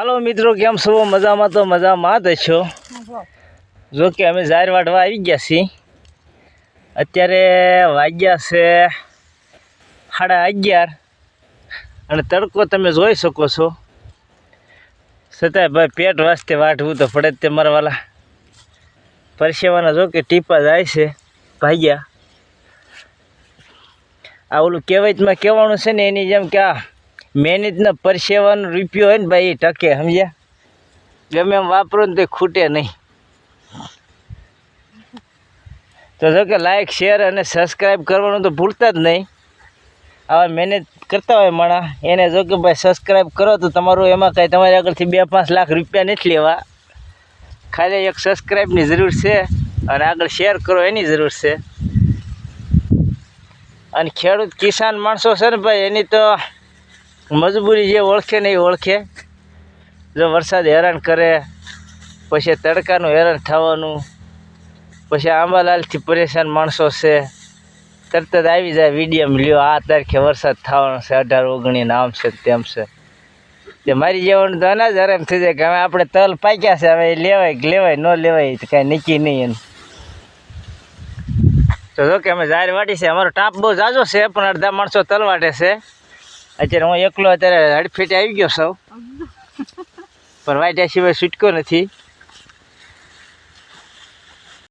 હાલો મિત્રો, કેમ છો? મજામાં તો મજામાં જ છો. જો કે અમે ઝાર વાટવા આવી ગયા છીએ. અત્યારે વાગ્યા છે 11:30 અને તડકો તમે જોઈ શકો છો. છતાંય ભાઈ પેટ વાસ્તે વાટવું તો પડે જ તે મારા વાલા. પરસેવાના જો કે ટીપા જાય છે ભાગ્યા. આ ઓલું કહેવતમાં કહેવાનું છે ને, એની જેમ કે આ મહેનતના પરસેવાનો રૂપિયો હોય ને ભાઈ, એ ટકે, સમજ્યા? ગમે એમ વાપરો ને તો ખૂટે નહીં. તો જો કે લાઈક, શેર અને સબસ્ક્રાઈબ કરવાનું તો ભૂલતા જ નહીં. આવા મહેનત કરતા હોય માણા એને જો કે ભાઈ સબસ્ક્રાઈબ કરો તો તમારું એમાં કાંઈ તમારી આગળથી 2-5 લાખ રૂપિયા નથી લેવા. ખાલી એક સબસ્ક્રાઈબની જરૂર છે અને આગળ શેર કરો એની જરૂર છે. અને ખેડૂત કિસાન માણસો છે ને ભાઈ, એની તો મજબૂરી જે ઓળખે ને એ ઓળખે. જો વરસાદ હેરાન કરે, પછી તડકાનું હેરાન થવાનું, પછી આંબાલાલથી પરેશાન માણસો છે, તરત જ આવી જાય વિડીયોમાં, લ્યો આ તારીખે વરસાદ થવાનો છે 18-19 આમ છે તેમ છે. તે મારી જવાનું તો અનાજ આરામ થઈ જાય કે હવે આપણે તલ પાક્યા છે, હવે લેવાય ન લેવાય તો કાંઈ નક્કી નહીં એનું. તો જો કે અમે ઝાર વાટી છે. અમારો ટાપ બહુ ઝાઝો છે પણ અડધા માણસો તલ વાટે છે. અત્યારે હું એકલો અત્યારે હડફેટે આવી ગયો છું, પણ વાટ્યા સિવાય છૂટકો નથી.